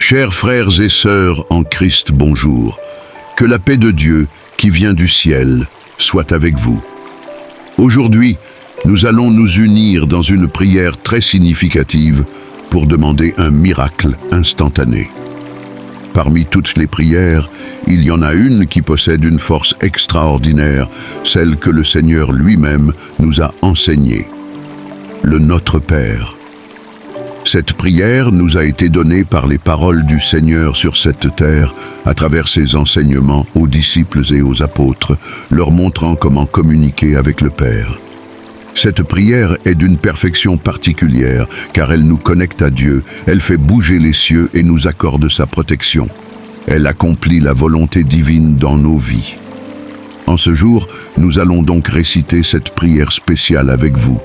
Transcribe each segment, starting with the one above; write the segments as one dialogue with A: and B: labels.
A: Chers frères et sœurs en Christ, bonjour. Que la paix de Dieu, qui vient du ciel, soit avec vous. Aujourd'hui, nous allons nous unir dans une prière très significative pour demander un miracle instantané. Parmi toutes les prières, il y en a une qui possède une force extraordinaire, celle que le Seigneur lui-même nous a enseignée. Le Notre Père. Cette prière nous a été donnée par les paroles du Seigneur sur cette terre, à travers ses enseignements aux disciples et aux apôtres, leur montrant comment communiquer avec le Père. Cette prière est d'une perfection particulière, car elle nous connecte à Dieu, elle fait bouger les cieux et nous accorde sa protection. Elle accomplit la volonté divine dans nos vies. En ce jour, nous allons donc réciter cette prière spéciale avec vous.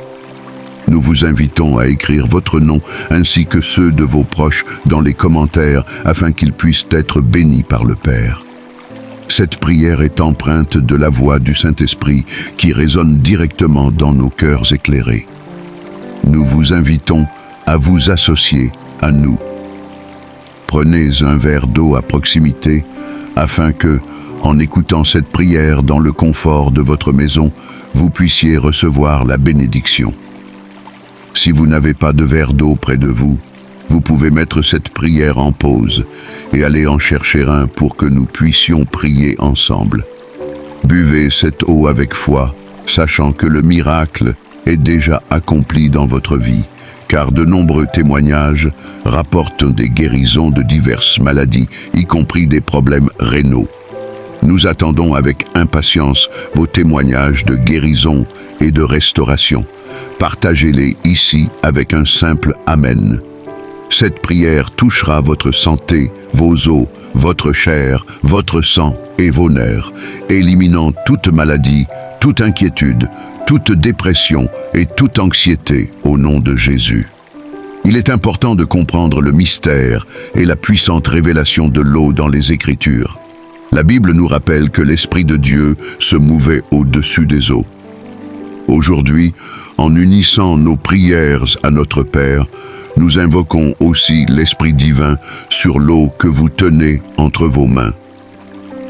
A: Nous vous invitons à écrire votre nom ainsi que ceux de vos proches dans les commentaires afin qu'ils puissent être bénis par le Père. Cette prière est empreinte de la voix du Saint-Esprit qui résonne directement dans nos cœurs éclairés. Nous vous invitons à vous associer à nous. Prenez un verre d'eau à proximité afin que, en écoutant cette prière dans le confort de votre maison, vous puissiez recevoir la bénédiction. Si vous n'avez pas de verre d'eau près de vous, vous pouvez mettre cette prière en pause et aller en chercher un pour que nous puissions prier ensemble. Buvez cette eau avec foi, sachant que le miracle est déjà accompli dans votre vie, car de nombreux témoignages rapportent des guérisons de diverses maladies, y compris des problèmes rénaux. Nous attendons avec impatience vos témoignages de guérison et de restauration. Partagez-les ici avec un simple Amen. Cette prière touchera votre santé, vos os, votre chair, votre sang et vos nerfs, éliminant toute maladie, toute inquiétude, toute dépression et toute anxiété au nom de Jésus. Il est important de comprendre le mystère et la puissante révélation de l'eau dans les Écritures. La Bible nous rappelle que l'Esprit de Dieu se mouvait au-dessus des eaux. Aujourd'hui, en unissant nos prières à notre Père, nous invoquons aussi l'Esprit divin sur l'eau que vous tenez entre vos mains.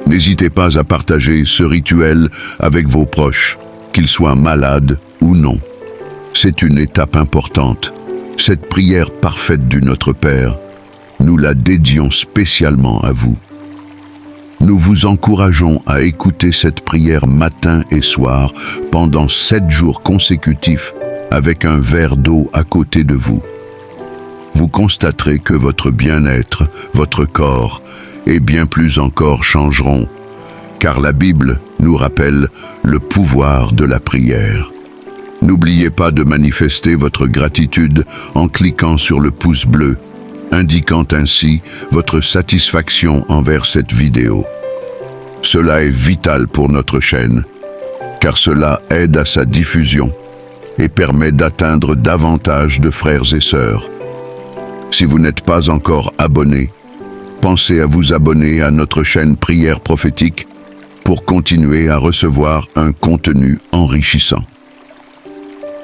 A: N'hésitez pas à partager ce rituel avec vos proches, qu'ils soient malades ou non. C'est une étape importante. Cette prière parfaite du Notre Père, nous la dédions spécialement à vous. Nous vous encourageons à écouter cette prière matin et soir pendant 7 jours consécutifs avec un verre d'eau à côté de vous. Vous constaterez que votre bien-être, votre corps et bien plus encore changeront, car la Bible nous rappelle le pouvoir de la prière. N'oubliez pas de manifester votre gratitude en cliquant sur le pouce bleu, indiquant ainsi votre satisfaction envers cette vidéo. Cela est vital pour notre chaîne, car cela aide à sa diffusion et permet d'atteindre davantage de frères et sœurs. Si vous n'êtes pas encore abonné, pensez à vous abonner à notre chaîne Prière Prophétique pour continuer à recevoir un contenu enrichissant.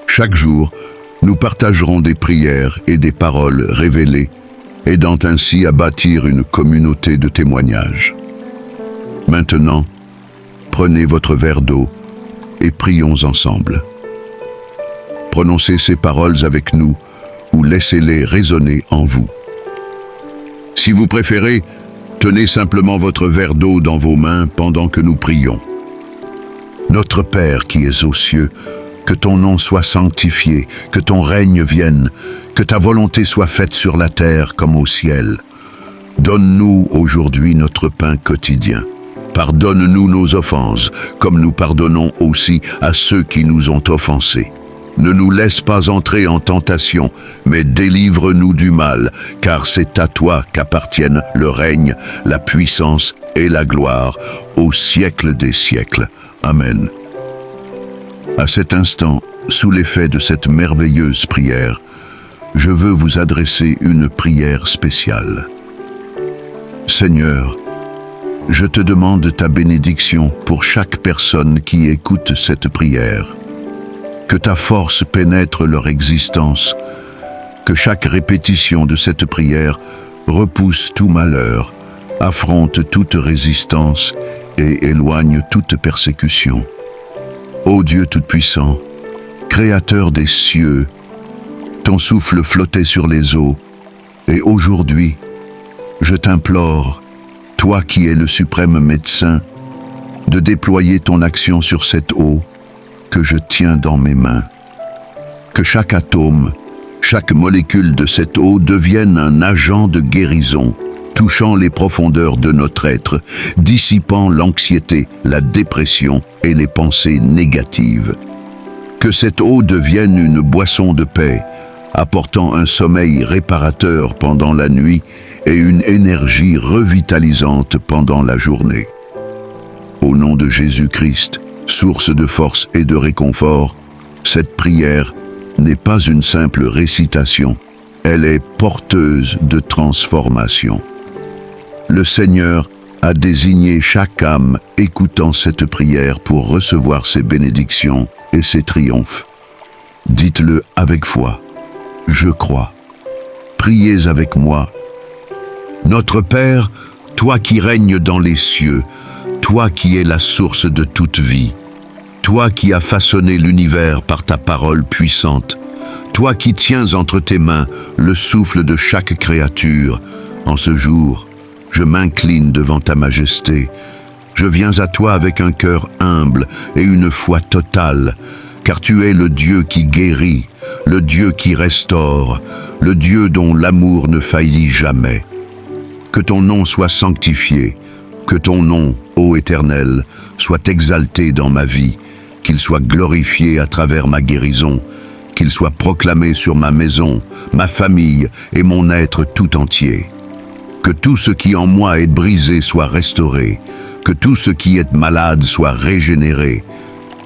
A: Chaque jour, nous partagerons des prières et des paroles révélées, aidant ainsi à bâtir une communauté de témoignages. Maintenant, prenez votre verre d'eau et prions ensemble. Prononcez ces paroles avec nous ou laissez-les résonner en vous. Si vous préférez, tenez simplement votre verre d'eau dans vos mains pendant que nous prions. Notre Père qui es aux cieux, que ton nom soit sanctifié, que ton règne vienne, que ta volonté soit faite sur la terre comme au ciel. Donne-nous aujourd'hui notre pain quotidien. Pardonne-nous nos offenses, comme nous pardonnons aussi à ceux qui nous ont offensés. Ne nous laisse pas entrer en tentation, mais délivre-nous du mal, car c'est à toi qu'appartiennent le règne, la puissance et la gloire, au siècle des siècles. Amen. À cet instant, sous l'effet de cette merveilleuse prière, je veux vous adresser une prière spéciale. Seigneur, je te demande ta bénédiction pour chaque personne qui écoute cette prière. Que ta force pénètre leur existence, que chaque répétition de cette prière repousse tout malheur, affronte toute résistance et éloigne toute persécution. Ô Dieu Tout-Puissant, Créateur des cieux, ton souffle flottait sur les eaux, et aujourd'hui, je t'implore, toi qui es le suprême médecin, de déployer ton action sur cette eau que je tiens dans mes mains. Que chaque atome, chaque molécule de cette eau devienne un agent de guérison, touchant les profondeurs de notre être, dissipant l'anxiété, la dépression et les pensées négatives. Que cette eau devienne une boisson de paix, apportant un sommeil réparateur pendant la nuit et une énergie revitalisante pendant la journée. Au nom de Jésus-Christ, source de force et de réconfort, cette prière n'est pas une simple récitation, elle est porteuse de transformation. Le Seigneur a désigné chaque âme écoutant cette prière pour recevoir ses bénédictions et ses triomphes. Dites-le avec foi, je crois. Priez avec moi. Notre Père, toi qui règnes dans les cieux, toi qui es la source de toute vie, toi qui as façonné l'univers par ta parole puissante, toi qui tiens entre tes mains le souffle de chaque créature, en ce jour, je m'incline devant ta majesté. Je viens à toi avec un cœur humble et une foi totale, car tu es le Dieu qui guérit, le Dieu qui restaure, le Dieu dont l'amour ne faillit jamais. Que ton nom soit sanctifié, que ton nom, ô Éternel, soit exalté dans ma vie, qu'il soit glorifié à travers ma guérison, qu'il soit proclamé sur ma maison, ma famille et mon être tout entier. Que tout ce qui en moi est brisé soit restauré, que tout ce qui est malade soit régénéré,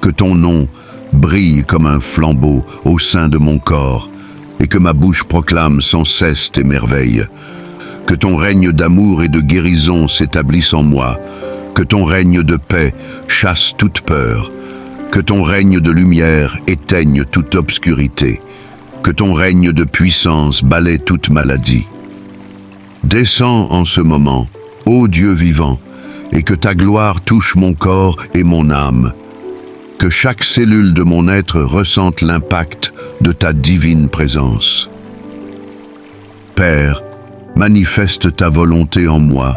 A: que ton nom brille comme un flambeau au sein de mon corps, et que ma bouche proclame sans cesse tes merveilles. Que ton règne d'amour et de guérison s'établisse en moi, que ton règne de paix chasse toute peur, que ton règne de lumière éteigne toute obscurité, que ton règne de puissance balaie toute maladie. Descends en ce moment, ô Dieu vivant, et que ta gloire touche mon corps et mon âme, que chaque cellule de mon être ressente l'impact de ta divine présence. Père, manifeste ta volonté en moi,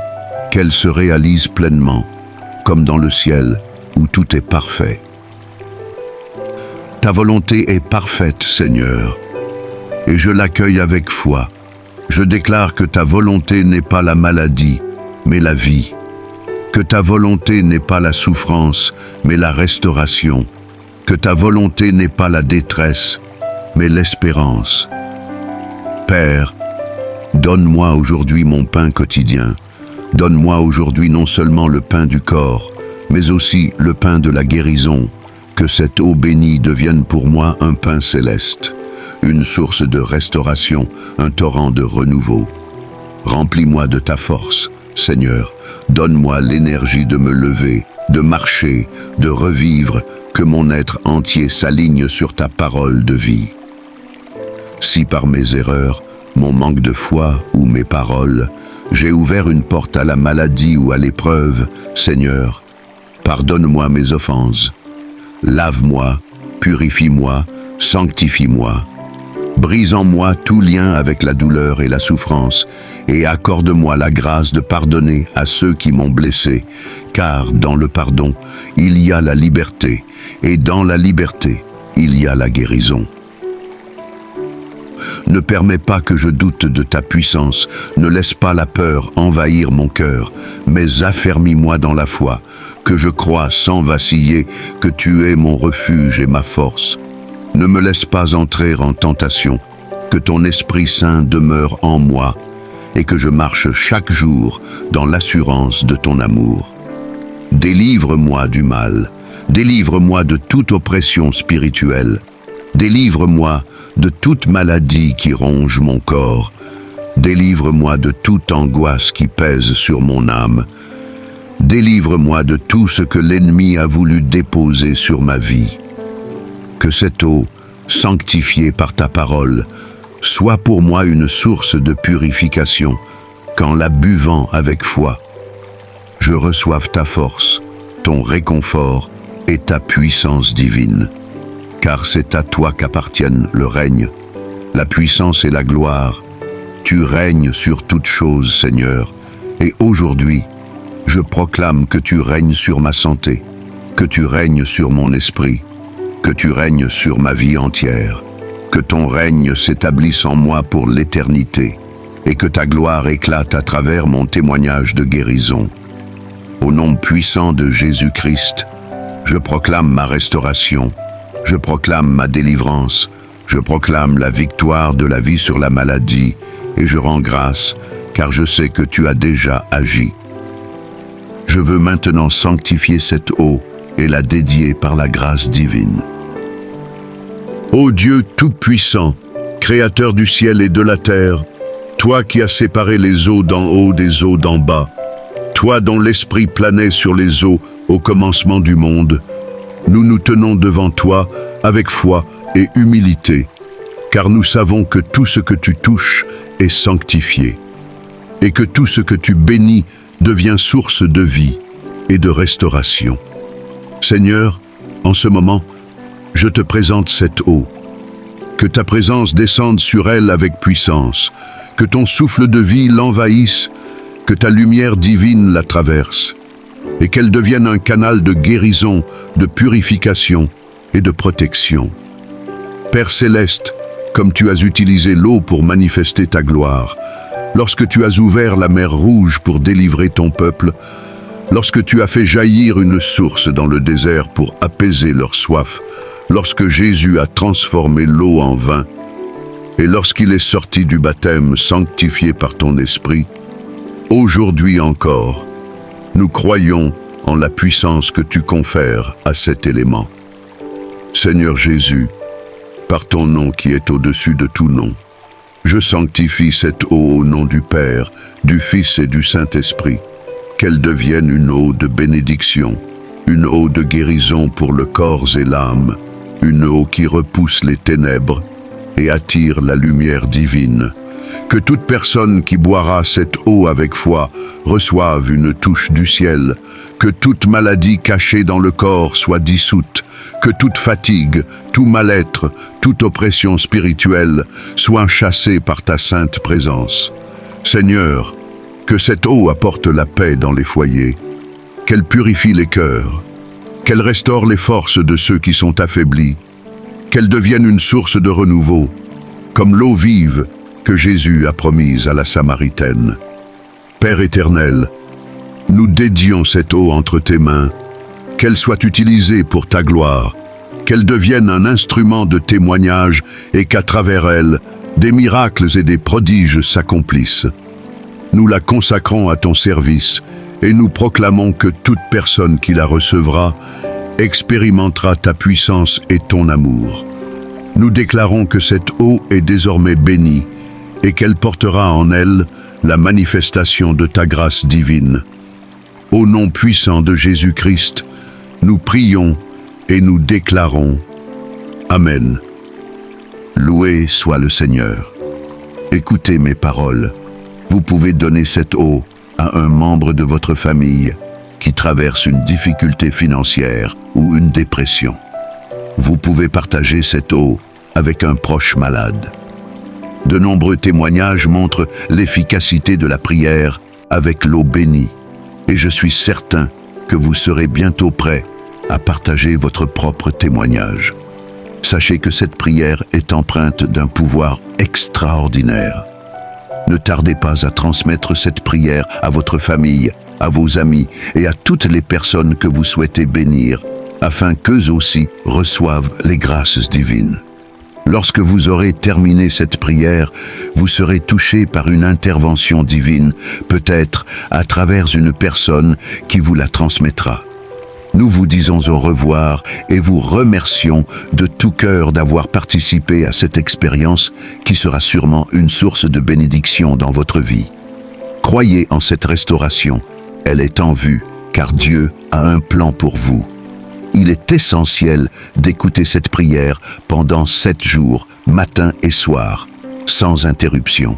A: qu'elle se réalise pleinement, comme dans le ciel où tout est parfait. Ta volonté est parfaite, Seigneur, et je l'accueille avec foi. Je déclare que ta volonté n'est pas la maladie, mais la vie. Que ta volonté n'est pas la souffrance, mais la restauration. Que ta volonté n'est pas la détresse, mais l'espérance. Père, donne-moi aujourd'hui mon pain quotidien. Donne-moi aujourd'hui non seulement le pain du corps, mais aussi le pain de la guérison. Que cette eau bénie devienne pour moi un pain céleste, une source de restauration, un torrent de renouveau. Remplis-moi de ta force, Seigneur. Donne-moi l'énergie de me lever, de marcher, de revivre, que mon être entier s'aligne sur ta parole de vie. Si par mes erreurs, mon manque de foi ou mes paroles, j'ai ouvert une porte à la maladie ou à l'épreuve, Seigneur, pardonne-moi mes offenses. Lave-moi, purifie-moi, sanctifie-moi. Brise en moi tout lien avec la douleur et la souffrance, et accorde-moi la grâce de pardonner à ceux qui m'ont blessé, car dans le pardon, il y a la liberté, et dans la liberté, il y a la guérison. Ne permets pas que je doute de ta puissance, ne laisse pas la peur envahir mon cœur, mais affermis-moi dans la foi, que je croie sans vaciller que tu es mon refuge et ma force. Ne me laisse pas entrer en tentation, que ton Esprit Saint demeure en moi et que je marche chaque jour dans l'assurance de ton amour. Délivre-moi du mal, délivre-moi de toute oppression spirituelle, délivre-moi de toute maladie qui ronge mon corps, délivre-moi de toute angoisse qui pèse sur mon âme, délivre-moi de tout ce que l'ennemi a voulu déposer sur ma vie. Que cette eau, sanctifiée par ta parole, soit pour moi une source de purification, qu'en la buvant avec foi, je reçoive ta force, ton réconfort et ta puissance divine. Car c'est à toi qu'appartiennent le règne, la puissance et la gloire. Tu règnes sur toutes choses, Seigneur, et aujourd'hui, je proclame que tu règnes sur ma santé, que tu règnes sur mon esprit, que tu règnes sur ma vie entière, que ton règne s'établisse en moi pour l'éternité, et que ta gloire éclate à travers mon témoignage de guérison. Au nom puissant de Jésus-Christ, je proclame ma restauration, je proclame ma délivrance, je proclame la victoire de la vie sur la maladie, et je rends grâce, car je sais que tu as déjà agi. Je veux maintenant sanctifier cette eau et la dédier par la grâce divine. Ô Dieu Tout-Puissant, Créateur du ciel et de la terre, toi qui as séparé les eaux d'en haut des eaux d'en bas, toi dont l'esprit planait sur les eaux au commencement du monde, nous nous tenons devant toi avec foi et humilité, car nous savons que tout ce que tu touches est sanctifié, et que tout ce que tu bénis devient source de vie et de restauration. Seigneur, en ce moment, je te présente cette eau. Que ta présence descende sur elle avec puissance, que ton souffle de vie l'envahisse, que ta lumière divine la traverse, et qu'elle devienne un canal de guérison, de purification et de protection. Père céleste, comme tu as utilisé l'eau pour manifester ta gloire, lorsque tu as ouvert la mer Rouge pour délivrer ton peuple, lorsque tu as fait jaillir une source dans le désert pour apaiser leur soif, lorsque Jésus a transformé l'eau en vin, et lorsqu'il est sorti du baptême sanctifié par ton esprit, aujourd'hui encore, nous croyons en la puissance que tu confères à cet élément. Seigneur Jésus, par ton nom qui est au-dessus de tout nom, je sanctifie cette eau au nom du Père, du Fils et du Saint-Esprit, qu'elle devienne une eau de bénédiction, une eau de guérison pour le corps et l'âme, une eau qui repousse les ténèbres et attire la lumière divine. Que toute personne qui boira cette eau avec foi reçoive une touche du ciel, que toute maladie cachée dans le corps soit dissoute, que toute fatigue, tout mal-être, toute oppression spirituelle soit chassée par ta sainte présence. Seigneur, que cette eau apporte la paix dans les foyers, qu'elle purifie les cœurs, qu'elle restaure les forces de ceux qui sont affaiblis, qu'elle devienne une source de renouveau, comme l'eau vive que Jésus a promise à la Samaritaine. Père éternel, nous dédions cette eau entre tes mains, qu'elle soit utilisée pour ta gloire, qu'elle devienne un instrument de témoignage et qu'à travers elle, des miracles et des prodiges s'accomplissent. Nous la consacrons à ton service et nous proclamons que toute personne qui la recevra expérimentera ta puissance et ton amour. Nous déclarons que cette eau est désormais bénie et qu'elle portera en elle la manifestation de ta grâce divine. Au nom puissant de Jésus-Christ, nous prions et nous déclarons. Amen. Loué soit le Seigneur. Écoutez mes paroles. Vous pouvez donner cette eau à un membre de votre famille qui traverse une difficulté financière ou une dépression. Vous pouvez partager cette eau avec un proche malade. De nombreux témoignages montrent l'efficacité de la prière avec l'eau bénie, et je suis certain que vous serez bientôt prêts à partager votre propre témoignage. Sachez que cette prière est empreinte d'un pouvoir extraordinaire. Ne tardez pas à transmettre cette prière à votre famille, à vos amis et à toutes les personnes que vous souhaitez bénir, afin qu'eux aussi reçoivent les grâces divines. Lorsque vous aurez terminé cette prière, vous serez touché par une intervention divine, peut-être à travers une personne qui vous la transmettra. Nous vous disons au revoir et vous remercions de tout cœur d'avoir participé à cette expérience qui sera sûrement une source de bénédiction dans votre vie. Croyez en cette restauration, elle est en vue, car Dieu a un plan pour vous. Il est essentiel d'écouter cette prière pendant 7 jours, matin et soir, sans interruption.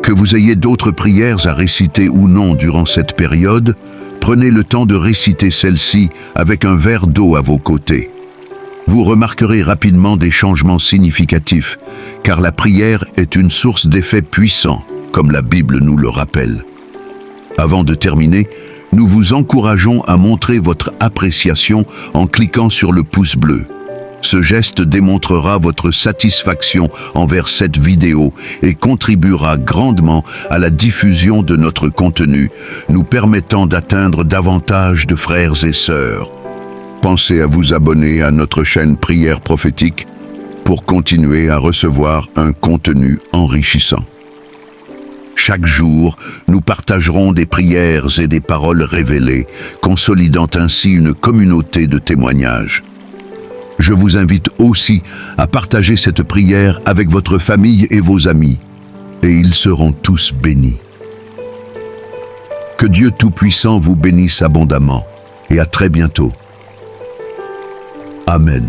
A: Que vous ayez d'autres prières à réciter ou non durant cette période, prenez le temps de réciter celle-ci avec un verre d'eau à vos côtés. Vous remarquerez rapidement des changements significatifs, car la prière est une source d'effets puissants, comme la Bible nous le rappelle. Avant de terminer, nous vous encourageons à montrer votre appréciation en cliquant sur le pouce bleu. Ce geste démontrera votre satisfaction envers cette vidéo et contribuera grandement à la diffusion de notre contenu, nous permettant d'atteindre davantage de frères et sœurs. Pensez à vous abonner à notre chaîne Prière Prophétique pour continuer à recevoir un contenu enrichissant. Chaque jour, nous partagerons des prières et des paroles révélées, consolidant ainsi une communauté de témoignages. Je vous invite aussi à partager cette prière avec votre famille et vos amis, et ils seront tous bénis. Que Dieu Tout-Puissant vous bénisse abondamment, et à très bientôt. Amen.